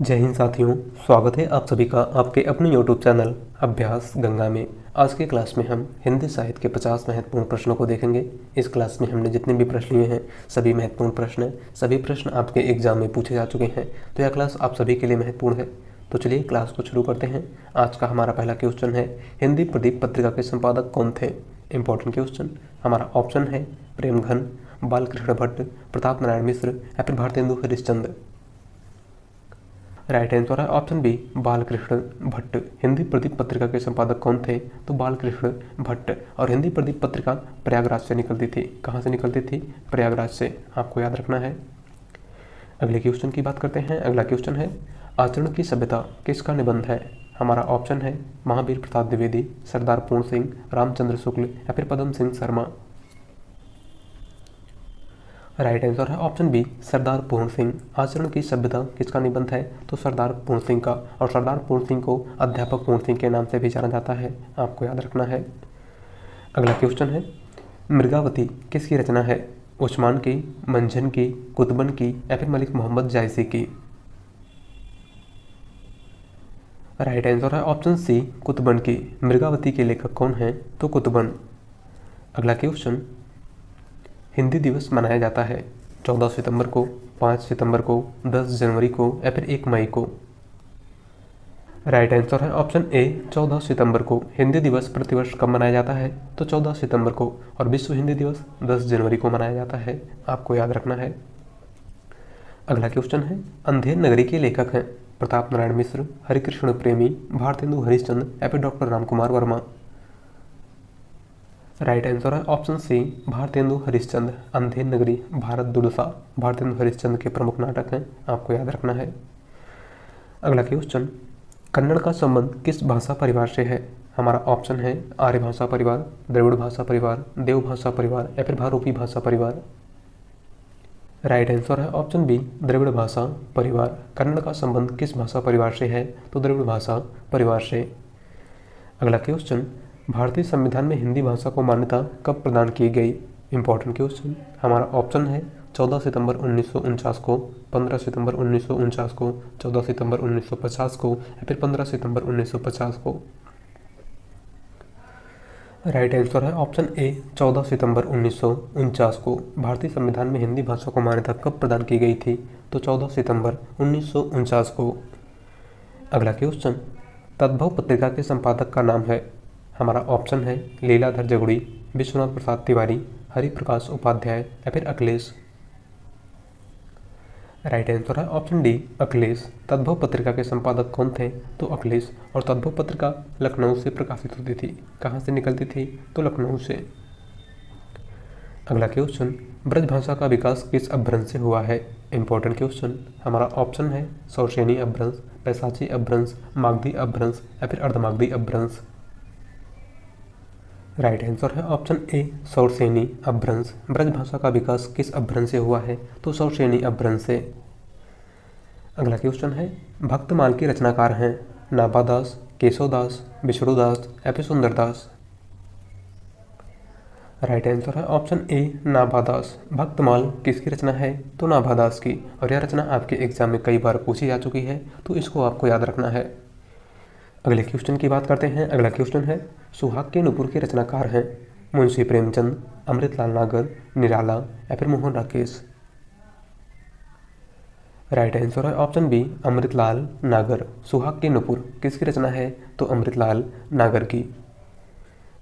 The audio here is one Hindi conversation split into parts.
जय हिंद साथियों, स्वागत है आप सभी का आपके अपने YouTube चैनल अभ्यास गंगा में। आज के क्लास में हम हिंदी साहित्य के 50 महत्वपूर्ण प्रश्नों को देखेंगे। इस क्लास में हमने जितने भी प्रश्न लिए हैं सभी महत्वपूर्ण प्रश्न हैं। सभी प्रश्न आपके एग्जाम में पूछे जा चुके हैं, तो यह क्लास आप सभी के लिए महत्वपूर्ण है। तो चलिए क्लास को शुरू करते हैं। आज का हमारा पहला क्वेश्चन है, हिंदी प्रदीप पत्रिका के संपादक कौन थे? Important question. हमारा ऑप्शन है प्रेमघन, बालकृष्ण भट्ट, प्रताप नारायण मिश्र या फिर भारतेंदु हरिश्चंद्र। राइट आंसर है ऑप्शन बी, बालकृष्ण भट्ट। हिंदी प्रदीप पत्रिका के संपादक कौन थे? तो बालकृष्ण भट्ट। और हिंदी प्रदीप पत्रिका प्रयागराज से निकलती थी। कहाँ से निकलती थी? प्रयागराज से। आपको याद रखना है। अगले क्वेश्चन की बात करते हैं। अगला क्वेश्चन है, आचरण की सभ्यता किसका निबंध है? हमारा ऑप्शन है महावीर प्रसाद द्विवेदी, सरदार पूर्ण सिंह, रामचंद्र शुक्ल या फिर पदम सिंह शर्मा। राइट आंसर है ऑप्शन बी, सरदार पूर्ण सिंह। आचरण की सभ्यता किसका निबंध है? तो सरदार पूर्ण सिंह का। और सरदार पूर्ण सिंह को अध्यापक पूर्ण सिंह के नाम से भी जाना जाता है। आपको याद रखना है। अगला क्वेश्चन है, मृगावती किसकी रचना है? उस्मान की, मंझन की, कुतुबन की या फिर मलिक मोहम्मद जायसी की। राइट आंसर है ऑप्शन सी, कुतुबन की। मृगावती के लेखक कौन हैं? तो कुतुबन। अगला क्वेश्चन, हिंदी दिवस मनाया जाता है 14 सितंबर को, 5 सितंबर को, 10 जनवरी को या फिर 1 मई को। राइट आंसर है ऑप्शन ए, 14 सितंबर को। हिंदी दिवस प्रतिवर्ष कब मनाया जाता है? तो 14 सितंबर को। और विश्व हिंदी दिवस 10 जनवरी को मनाया जाता है। आपको याद रखना है। अगला क्वेश्चन है, अंधेर नगरी के लेखक हैं प्रताप नारायण मिश्र, हरिकृष्ण प्रेमी, भारतेंदु हरिश्चंद्र या फिर doctor Ramkumar Verma. Right answer है ऑप्शन सी, भारतेंदु हरिश्चंद्र। अंधेर नगरी, भारत दुर्दशा, भारतेंदु हरिश्चंद्र के प्रमुख नाटक हैं। आपको याद रखना है। अगला क्वेश्चन, कन्नड़ का संबंध किस भाषा परिवार से है? हमारा ऑप्शन है आर्य भाषा परिवार, द्रविड़ भाषा परिवार, देव भाषा परिवार या फिर भारूपी भाषा परिवार। राइट आंसर है ऑप्शन बी, द्रविड़ भाषा परिवार। कन्नड़ का संबंध किस भाषा परिवार से है? तो द्रविड़ भाषा परिवार से। अगला क्वेश्चन, भारतीय संविधान में हिंदी भाषा को मान्यता कब प्रदान की गई? Important question. हमारा ऑप्शन है 14 सितंबर 1949 को, 15 सितंबर 1949 को, 14 सितंबर 1950 को या फिर 15 सितंबर 1950 को। राइट आंसर है ऑप्शन ए, 14 सितंबर 1949 को। भारतीय संविधान में हिंदी भाषा को मान्यता कब प्रदान की गई थी? तो 14 सितंबर 1949 को। अगला क्वेश्चन, तद्भव पत्रिका के संपादक का नाम है? हमारा ऑप्शन है लीलाधर जगुड़ी, विश्वनाथ प्रसाद तिवारी, हरिप्रकाश उपाध्याय या फिर अखिलेश। राइट आंसर है ऑप्शन डी, अखिलेश। तद्भव पत्रिका के संपादक कौन थे? तो अखिलेश। और तद्भव पत्रिका लखनऊ से प्रकाशित होती थी। कहाँ से निकलती थी? तो लखनऊ से। अगला क्वेश्चन, ब्रजभाषा का विकास किस अपभ्रंश से हुआ है? Important question. हमारा ऑप्शन है सौशेनी अपभ्रंश, पैशाची अपभ्रंश, मागधी अपभ्रंश या फिर अर्धमागधी अपभ्रंश। राइट आंसर है ऑप्शन ए, सौरसेनी अपभ्रंश। ब्रजभाषा का विकास किस अपभ्रंश से हुआ है? तो सौरसेनी अपभ्रंश से। अगला क्वेश्चन है, भक्तमाल के रचनाकार हैं नाभादास, केशवदास, विष्णुदास या फिर सुंदरदास। राइट आंसर है ऑप्शन ए, नाभादास। भक्तमाल किसकी रचना है? तो नाभादास की। और यह रचना आपके एग्जाम में कई बार पूछी जा चुकी है, तो इसको आपको याद रखना है। अगले क्वेश्चन की बात करते हैं। अगला क्वेश्चन है, सुहाग के नुपुर के रचनाकार हैं मुंशी प्रेमचंद, अमृतलाल नागर, निराला या फिर मोहन राकेश। राइट आंसर है ऑप्शन बी, अमृतलाल नागर। सुहाग के नुपुर किसकी रचना है? तो अमृतलाल नागर की।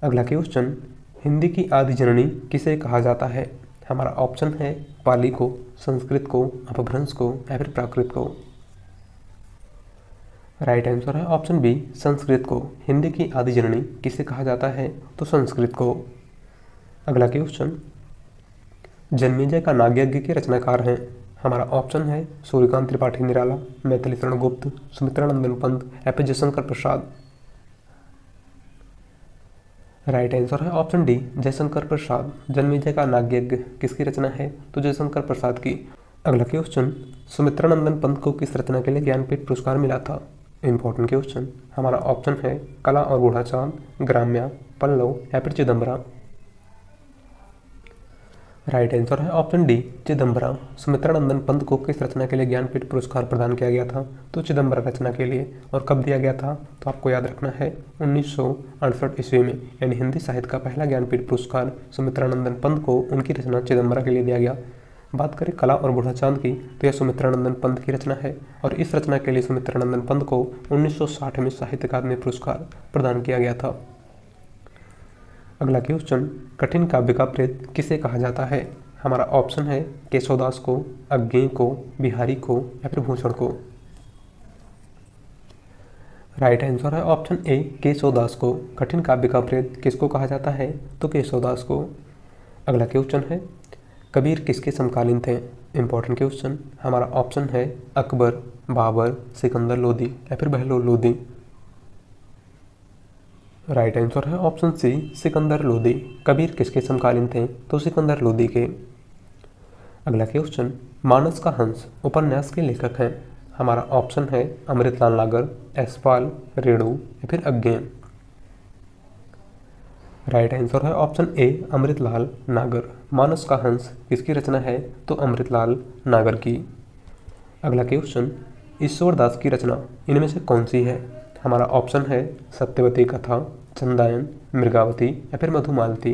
अगला क्वेश्चन, हिंदी की आदि जननी किसे कहा जाता है? हमारा ऑप्शन है पाली को, संस्कृत को, अपभ्रंश को या फिर प्राकृत को। राइट आंसर है ऑप्शन बी, संस्कृत को। हिंदी की आदि जननी किसे कहा जाता है? तो संस्कृत को। अगला क्वेश्चन, जन्मेजय का नागयज्ञ के रचनाकार हैं? हमारा ऑप्शन है सूर्यकांत त्रिपाठी निराला, मैथिली शरण गुप्त, सुमित्रानंदन पंत या फिर जयशंकर प्रसाद। राइट आंसर है ऑप्शन डी, जयशंकर प्रसाद। जन्मेजय का नागयज्ञ किसकी रचना है? तो जयशंकर प्रसाद की। अगला क्वेश्चन, सुमित्रानंदन पंत को किस रचना के लिए ज्ञानपीठ पुरस्कार मिला था? Important question. हमारा ऑप्शन है कला और बूढ़ा चांद, ग्राम्या, पल्लव या फिर चिदम्बरा। राइट आंसर है ऑप्शन डी चिदम्बरम। सुमित्रानंदन पंत को किस रचना के लिए ज्ञानपीठ पुरस्कार प्रदान किया गया था? तो चिदम्बरम रचना के लिए। और कब दिया गया था? तो आपको याद रखना है 1968 ईस्वी में, यानी हिंदी साहित्य का पहला ज्ञानपीठ पुरस्कार सुमित्रानंदन पंत को उनकी रचना चिदम्बरम के लिए दिया गया। बात करें कला और बूढ़ा चांद की, तो यह सुमित्रानंदन पंत की रचना है और इस रचना के लिए सुमित्रानंदन पंत को 1960 में साहित्य अकादमी पुरस्कार प्रदान किया गया था। अगला क्वेश्चन, कठिन काव्य का प्रेत किसे कहा जाता है? हमारा ऑप्शन है केशवदास को, अज्ञेय को, बिहारी को या फिर भूषण को। राइट आंसर है ऑप्शन ए केशवदास को। कठिन काव्य का प्रेत किसको कहा जाता है? तो केशवदास को। अगला क्वेश्चन है, कबीर किसके समकालीन थे? Important question. हमारा ऑप्शन है अकबर, बाबर, सिकंदर लोदी या फिर बहलोल लोदी। राइट आंसर है ऑप्शन सी सिकंदर लोदी। कबीर किसके समकालीन थे? तो सिकंदर लोदी के। अगला क्वेश्चन, मानस का हंस उपन्यास के लेखक हैं? हमारा ऑप्शन है अमृतलाल नागर, यशपाल, रेणु या फिर अज्ञेय। राइट आंसर है ऑप्शन ए अमृतलाल नागर। मानस का हंस किसकी रचना है? तो अमृतलाल नागर की। अगला क्वेश्चन, ईश्वरदास की रचना इनमें से कौन सी है? हमारा ऑप्शन है सत्यवती कथा, चंदायन, मृगावती या फिर मधुमालती।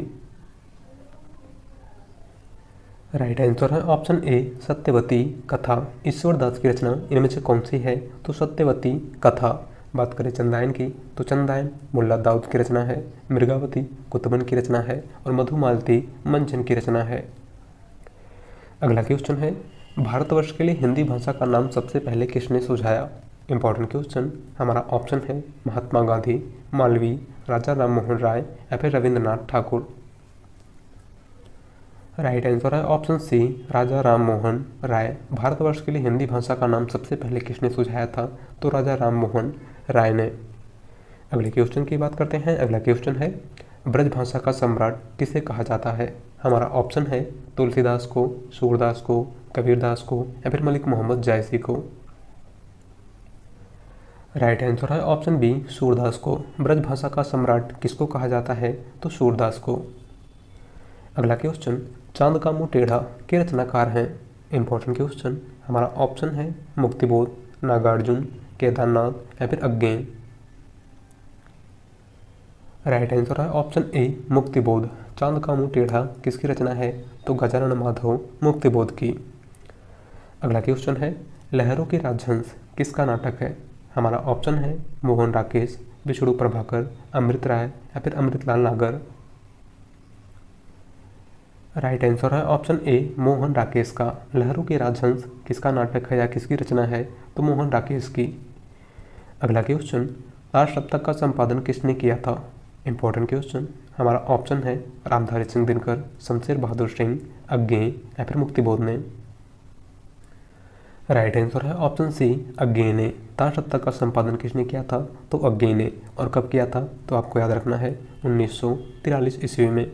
राइट आंसर है ऑप्शन ए सत्यवती कथा। ईश्वरदास की रचना इनमें से कौन सी है? तो सत्यवती कथा। बात करें चंदायन की, तो चंदायन मुल्ला दाऊद की रचना है, मृगावती कुतुबन की रचना है और मधुमालती मंचन की रचना है। अगला क्वेश्चन है, भारतवर्ष के लिए हिंदी भाषा का नाम सबसे पहले किसने सुझाया? Important question. हमारा ऑप्शन है महात्मा गांधी, मालवीय, राजा राम मोहन राय या फिर रविंद्रनाथ ठाकुर। राइट आंसर है ऑप्शन सी राजा राम मोहन राय। भारतवर्ष के लिए हिंदी भाषा का नाम सबसे पहले किसने सुझाया था? तो राजा राम मोहन राय ने। अगले क्वेश्चन की बात करते हैं। अगला क्वेश्चन है, ब्रज भाषा का सम्राट किसे कहा जाता है? हमारा ऑप्शन है तुलसीदास को, सूरदास को, कबीरदास को या फिर मलिक मोहम्मद जायसी को। राइट आंसर है ऑप्शन बी सूरदास को। ब्रज भाषा का सम्राट किसको कहा जाता है? तो सूरदास को। अगला क्वेश्चन, चांद का मुंह टेढ़ा के रचनाकार हैं? Important question. हमारा ऑप्शन है मुक्तिबोध, नागार्जुन, केदारनाथ या फिर अज्ञेय। राइट आंसर है ऑप्शन ए मुक्तिबोध। चांद का मुंह टेढ़ा किसकी रचना है? तो गजानन माधव मुक्तिबोध की। अगला क्वेश्चन है, लहरों के राजहंस किसका नाटक है? हमारा ऑप्शन है मोहन राकेश, विष्णु प्रभाकर, अमृत राय या फिर अमृतलाल नागर। राइट आंसर है ऑप्शन ए मोहन राकेश का। लहरों के राजहंस किसका नाटक है या किसकी रचना है? तो मोहन राकेश की। अगला क्वेश्चन, राज सप्तक का संपादन किसने किया था? Important question. हमारा ऑप्शन है रामधारी सिंह दिनकर, शमशेर बहादुर सिंह, अज्ञेय या फिर मुक्तिबोध ने। राइट आंसर है ऑप्शन सी अज्ञेय ने। ताज सप्तक का संपादन किसने किया था? तो अज्ञेय ने। और कब किया था? तो आपको याद रखना है 1943 ईस्वी में।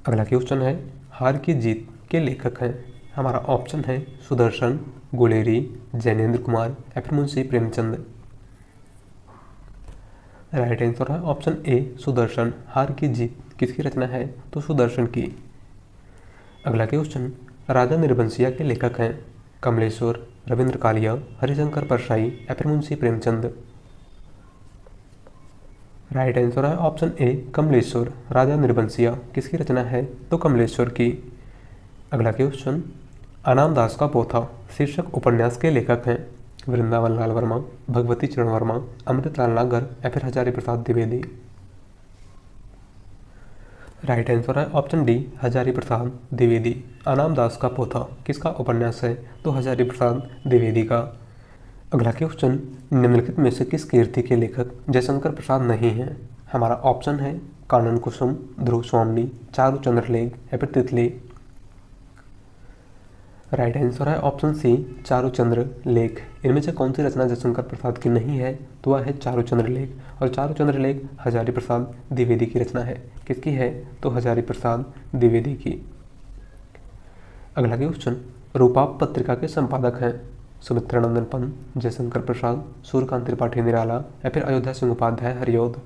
अगला क्वेश्चन है, हार की जीत के लेखक हैं? हमारा ऑप्शन है सुदर्शन, गुलेरी, जैनेन्द्र कुमार या फिर मुंशी प्रेमचंद। राइट आंसर है ऑप्शन ए सुदर्शन। हार की जीत किसकी रचना है? तो सुदर्शन की। अगला क्वेश्चन, राजा निर्बंसिया के लेखक हैं? कमलेश्वर, रविंद्र कालिया, हरिशंकर परसाई या फिर मुंशी प्रेमचंद। राइट आंसर है ऑप्शन ए कमलेश्वर। राजा निर्बंसिया किसकी रचना है? तो कमलेश्वर की। अगला क्वेश्चन, अनाम दास का पोथा शीर्षक उपन्यास के लेखक हैं? वृंदावन लाल वर्मा, भगवती चरण वर्मा, अमृतलाल नागर या फिर हजारी प्रसाद द्विवेदी। राइट आंसर है ऑप्शन डी हजारी प्रसाद द्विवेदी। अनाम दास का पोथा किसका उपन्यास है? तो हजारी प्रसाद द्विवेदी का। अगला क्वेश्चन, निम्नलिखित में से किस कीर्ति के लेखक जयशंकर प्रसाद नहीं हैं? हमारा ऑप्शन है कानन कुसुम, ध्रुव स्वामी, चारू चंद्रलेख या फिर तितली। राइट आंसर है ऑप्शन सी चारुचंद्र लेख। इनमें से कौन सी रचना जयशंकर प्रसाद की नहीं है? तो वह है चारुचंद्र लेख। और चारुचंद्र लेख हजारी प्रसाद द्विवेदी की रचना है। किसकी है? तो हजारी प्रसाद द्विवेदी की। अगला क्वेश्चन, रूपाप पत्रिका के संपादक हैं? सुमित्रानंदन पंत, जयशंकर प्रसाद, सूर्यकांत त्रिपाठी निराला या फिर अयोध्या सिंह उपाध्याय हरिऔध।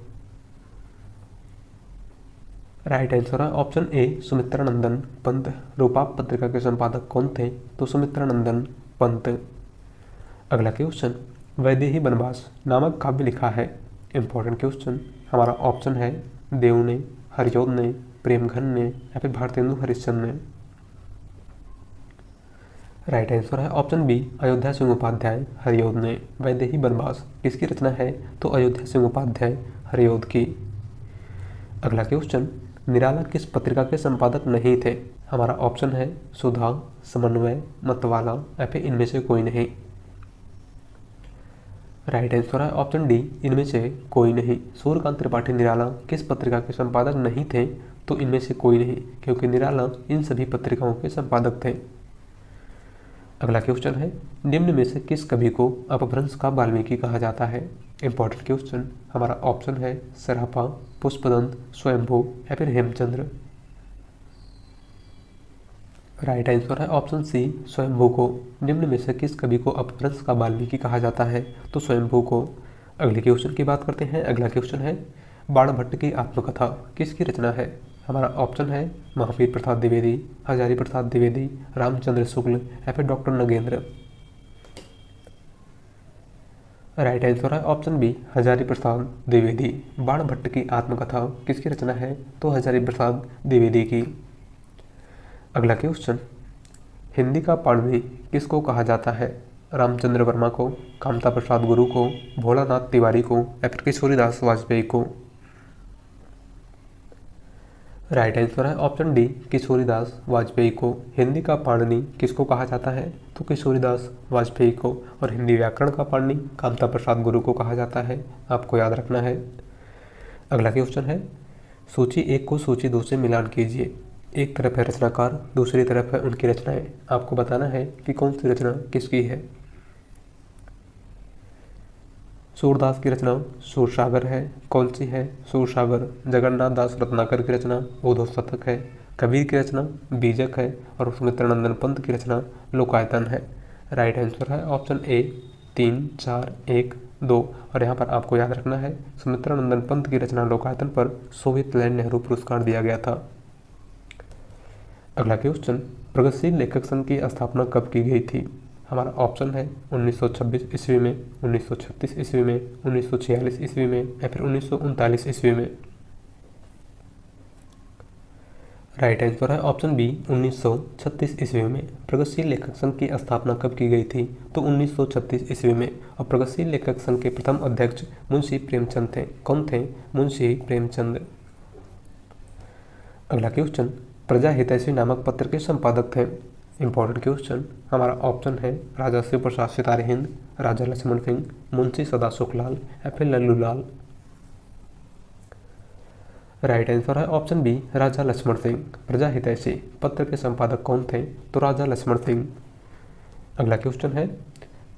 राइट आंसर है ऑप्शन ए सुमित्रानंदन पंत। रूपाप पत्रिका के संपादक कौन थे? तो सुमित्रानंदन पंत। अगला क्वेश्चन, वैदेही वनवास नामक काव्य लिखा है। Important question. हमारा ऑप्शन है देव ने, हरिऔध ने, प्रेमघन ने या फिर भारतेंदु हरिश्चंद्र ने। राइट आंसर है ऑप्शन बी अयोध्या सिंह उपाध्याय हरिऔध ने। वैदेही वनवास किसकी रचना है? तो अयोध्या सिंह उपाध्याय हरिऔध की। अगला क्वेश्चन, निराला किस पत्रिका के संपादक नहीं थे? हमारा ऑप्शन है सुधा, समन्वय, मतवाला या फिर इनमें से कोई नहीं। राइट आंसर है ऑप्शन डी इनमें से कोई नहीं। सूर्यकांत त्रिपाठी निराला किस पत्रिका के संपादक नहीं थे? तो इनमें से कोई नहीं, क्योंकि निराला इन सभी पत्रिकाओं के संपादक थे। अगला क्वेश्चन है, निम्न में से किस कवि को अपभ्रंश का वाल्मीकि कहा जाता है? Important question. हमारा ऑप्शन है सराफा, पुष्पदंत, स्वयंभू या फिर हेमचंद्र। राइट आंसर है ऑप्शन सी स्वयंभू को। निम्न में से किस कवि को अपभ्रंश का वाल्मीकि कहा जाता है? तो स्वयंभू को। अगले क्वेश्चन की बात करते हैं। अगला क्वेश्चन है, बाणभट्ट की आत्मकथा किसकी रचना है? हमारा ऑप्शन है महावीर प्रसाद द्विवेदी, हजारी प्रसाद द्विवेदी, रामचंद्र शुक्ल या फिर डॉक्टर नगेंद्र। राइट आंसर है ऑप्शन बी हजारी प्रसाद द्विवेदी। बाणभट्ट की आत्मकथा किसकी रचना है? तो हजारी प्रसाद द्विवेदी की। अगला क्वेश्चन, हिंदी का पाणिनि किसको कहा जाता है? रामचंद्र वर्मा को, कामता प्रसाद गुरु को, भोलानाथ तिवारी को या फिर किशोरीदास वाजपेयी को। राइट आंसर है ऑप्शन डी किशोरीदास वाजपेयी को। हिंदी का पाणिनि किसको कहा जाता है? तो किशोरीदास वाजपेयी को। और हिंदी व्याकरण का पाणिनि कामता प्रसाद गुरु को कहा जाता है, आपको याद रखना है। अगला क्वेश्चन है, सूची 1 को सूची 2 से मिलान कीजिए। एक तरफ है रचनाकार, दूसरी तरफ है उनकी रचनाएं। आपको बताना है कि कौन सी रचना किसकी है। सूरदास की रचना सूरसागर है। कौन सी है? सूरसागर। जगन्नाथ दास रत्नाकर की रचना बोधो शतक है। कबीर की रचना बीजक है। और सुमित्रानंदन पंत की रचना लोकायतन है। राइट आंसर है ऑप्शन ए 3, 4, 1, 2। और यहाँ पर आपको याद रखना है सुमित्रानंदन पंत की रचना लोकायतन पर सोवियत लैंड नेहरू पुरस्कार दिया गया था। अगला क्वेश्चन, प्रगतिशील लेखक संघ की स्थापना कब की गई थी? हमारा ऑप्शन है 1926 ईस्वी में, 1936 ईस्वी में, 1946 ईस्वी में या फिर 1939 ईस्वी में। राइट आंसर है ऑप्शन बी 1936 ईस्वी में। प्रगतिशील लेखक संघ की स्थापना कब की गई थी? तो 1936 ईस्वी में। और प्रगतिशील लेखक संघ के प्रथम अध्यक्ष मुंशी प्रेमचंद थे। कौन थे? मुंशी प्रेमचंद। अगला क्वेश्चन, प्रजा हितैषी नामक पत्र के संपादक थे। Important question. हमारा ऑप्शन है राजा शिव प्रसाद सितारे हिंद, राजा लक्ष्मण सिंह, मुंशी सदा सुखलाल या फिर लल्लू लाल। राइट आंसर है ऑप्शन बी राजा लक्ष्मण सिंह। प्रजा हितैषी पत्र के संपादक कौन थे? तो राजा लक्ष्मण सिंह। अगला क्वेश्चन है,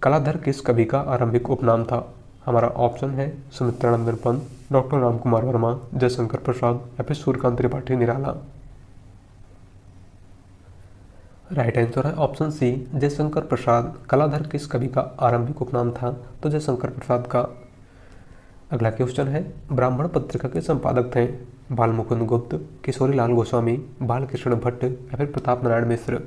कलाधर किस कवि का आरंभिक उपनाम था? हमारा ऑप्शन है सुमित्रानंदन पंत, डॉक्टर रामकुमार वर्मा, जयशंकर प्रसाद या फिर सूर्यकांत त्रिपाठी निराला। राइट आंसर है ऑप्शन सी जयशंकर प्रसाद। कलाधर किस कवि का आरंभिक उपनाम था? तो जयशंकर प्रसाद का। अगला क्वेश्चन है, ब्राह्मण पत्रिका के संपादक थे बालमुकुंद गुप्त, किशोरीलाल गोस्वामी, बालकृष्ण भट्ट या फिर प्रताप नारायण मिश्र।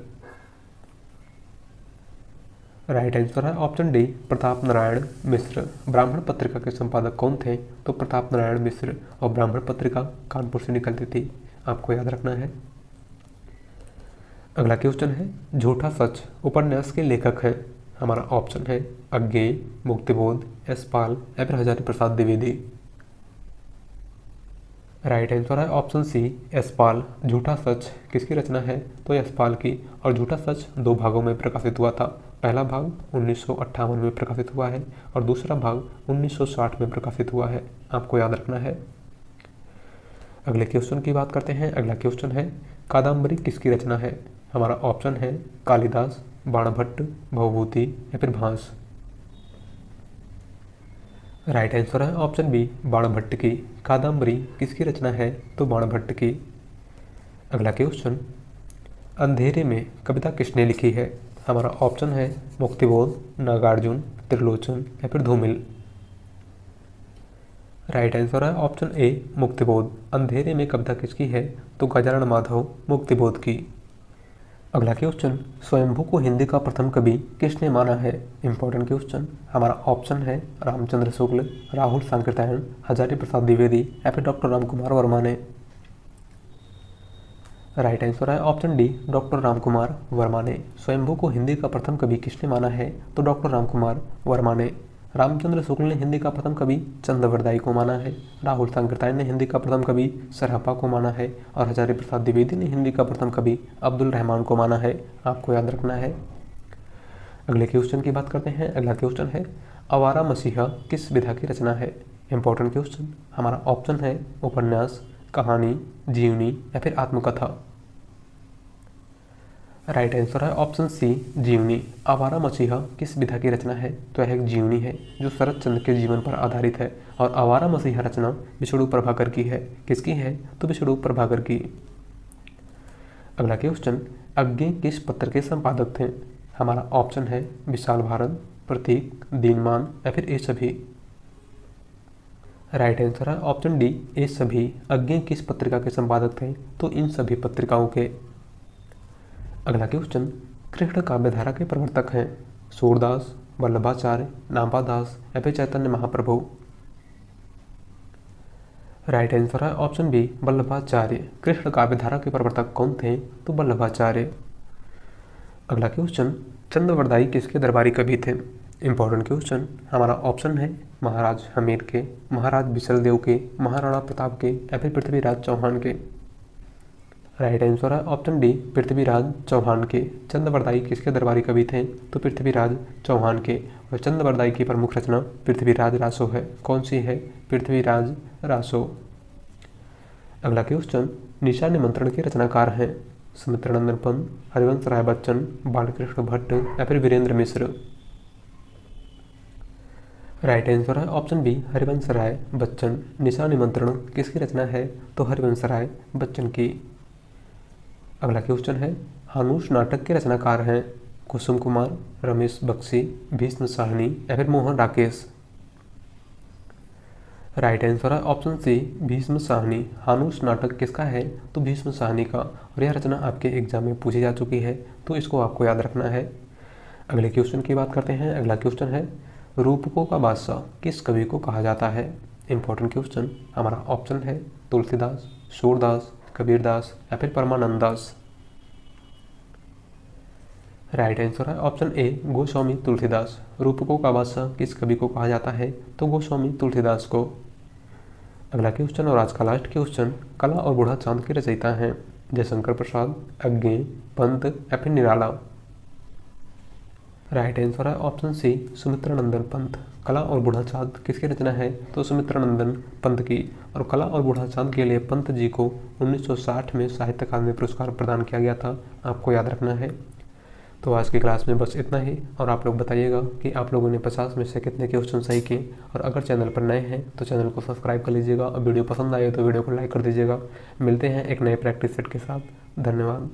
राइट आंसर है ऑप्शन डी प्रताप नारायण मिश्र। ब्राह्मण पत्रिका के संपादक कौन थे? तो प्रताप नारायण मिश्र। और ब्राह्मण पत्रिका कानपुर से निकलती थी, आपको याद रखना है। अगला क्वेश्चन है, झूठा सच उपन्यास के लेखक हैं। हमारा ऑप्शन है अज्ञेय, मुक्तिबोध, यशपाल या फिर हजारी प्रसाद द्विवेदी। राइट आंसर है ऑप्शन सी यशपाल। झूठा सच किसकी रचना है? तो यशपाल की। और झूठा सच 2 भागों में प्रकाशित हुआ था। पहला भाग 1958 में प्रकाशित हुआ है और दूसरा भाग 1960 में प्रकाशित हुआ है, आपको याद रखना है। अगले क्वेश्चन की बात करते हैं। अगला क्वेश्चन है, कादम्बरी किसकी रचना है? हमारा ऑप्शन है कालिदास, बाणभट्ट, भवभूति या फिर भास। राइट आंसर है ऑप्शन बी बाणभट्ट की। कादम्बरी किसकी रचना है? तो बाणभट्ट की। अगला क्वेश्चन, अंधेरे में कविता किसने लिखी है? हमारा ऑप्शन है मुक्तिबोध, नागार्जुन, त्रिलोचन या फिर धूमिल। राइट आंसर है ऑप्शन ए मुक्तिबोध। अंधेरे में कविता किसकी है? तो गजानन माधव मुक्तिबोध की। अगला क्वेश्चन, स्वयंभू को हिंदी का प्रथम कवि किसने माना है? Important question. हमारा ऑप्शन है रामचंद्र शुक्ल, राहुल सांकृत्यायन, हजारी प्रसाद द्विवेदी या फिर डॉक्टर रामकुमार वर्मा ने। राइट आंसर है option D doctor Ramkumar Verma ने। स्वयंभू को हिंदी का प्रथम कवि किसने माना है? तो डॉक्टर रामकुमार वर्मा ने। रामचंद्र शुक्ल ने हिंदी का प्रथम कवि चंद्रवरदाई को माना है। राहुल सांकृत्यायन ने हिंदी का प्रथम कवि सरहप्पा को माना है और हजारी प्रसाद द्विवेदी ने हिंदी का प्रथम कवि अब्दुल रहमान को माना है। आपको याद रखना है। अगले क्वेश्चन की बात करते हैं। अगला क्वेश्चन है, आवारा मसीहा किस विधा की रचना है? Important question. हमारा ऑप्शन है उपन्यास, कहानी, जीवनी या फिर आत्मकथा। राइट आंसर है ऑप्शन सी जीवनी। आवारा मसीहा किस विधा की रचना है? तो यह एक जीवनी है जो शरत चंद्र के जीवन पर आधारित है और आवारा मसीहा रचना विष्णु प्रभाकर की है। किसकी है? तो विष्णु प्रभाकर की। अगला क्वेश्चन, अज्ञे किस पत्र के संपादक थे? हमारा ऑप्शन है विशाल भारत, प्रतीक, दीनमान या फिर ए सभी। राइट आंसर है ऑप्शन डी ए सभी। अज्ञे किस पत्रिका के संपादक थे? तो इन सभी पत्रिकाओं के। अगला क्वेश्चन, कृष्ण काव्यधारा के प्रवर्तक हैं सूरदास, वल्लभाचार्य, नाभादास या फिर चैतन्य महाप्रभु। राइट आंसर है ऑप्शन बी वल्लभाचार्य। कृष्ण काव्यधारा के प्रवर्तक कौन थे? तो वल्लभाचार्य। अगला क्वेश्चन, चंद्रवरदाई किसके दरबारी कवि थे? Important question. हमारा ऑप्शन है महाराज हमीर के, महाराज बिसलदेव के, महाराणा प्रताप के या फिर पृथ्वीराज चौहान के। राइट आंसर है ऑप्शन डी पृथ्वीराज चौहान के। चंद्रवरदाई किसके दरबारी कवि थे? तो पृथ्वीराज चौहान के। और चंद्रवरदाई की प्रमुख रचना पृथ्वीराज रासो है। कौन सी है? पृथ्वीराज रासो। अगला क्वेश्चन, निशा निमंत्रण के रचनाकार हैं सुमित्रानंदन पंत, हरिवंश राय बच्चन, बालकृष्ण भट्ट या फिर वीरेंद्र मिश्र। राइट आंसर है ऑप्शन बी हरिवंश राय बच्चन। निशा निमंत्रण किसकी रचना है? तो हरिवंश राय बच्चन की। अगला क्वेश्चन है, हानुश नाटक के रचनाकार हैं कुसुम कुमार, रमेश बख्शी, भीष्म साहनी या फिर मोहन राकेश। राइट आंसर है ऑप्शन सी भीष्म साहनी। हानुश नाटक किसका है? तो भीष्म साहनी का। और यह रचना आपके एग्जाम में पूछी जा चुकी है, तो इसको आपको याद रखना है। अगले क्वेश्चन की बात करते हैं। अगला क्वेश्चन है, रूपकों का बादशाह किस कवि को कहा जाता है? Important question. हमारा ऑप्शन है तुलसीदास, सूरदास, कबीरदास या फिर परमानंद दास। राइट आंसर है ऑप्शन ए गोस्वामी तुलसीदास। रूपकों का बादशाह किस कवि को कहा जाता है? तो गोस्वामी तुलसीदास को। अगला क्वेश्चन और आज का लास्ट क्वेश्चन, कला और बूढ़ा चांद के रचयिता हैं जयशंकर प्रसाद, अज्ञे, पंत या फिर निराला। राइट आंसर है ऑप्शन सी सुमित्रानंदन पंत। कला और बूढ़ा चांद किसकी रचना है? तो सुमित्रानंदन पंत की। और कला और बूढ़ा चांद के लिए पंत जी को 1960 में साहित्य अकादमी पुरस्कार प्रदान किया गया था। आपको याद रखना है। तो आज की क्लास में बस इतना ही। और आप लोग बताइएगा कि आप लोगों ने 50 में से कितने क्वेश्चन सही किए। और अगर चैनल पर नए हैं तो चैनल को सब्सक्राइब कर लीजिएगा और वीडियो पसंद आए तो वीडियो को लाइक कर दीजिएगा। मिलते हैं एक नए प्रैक्टिस सेट के साथ। धन्यवाद।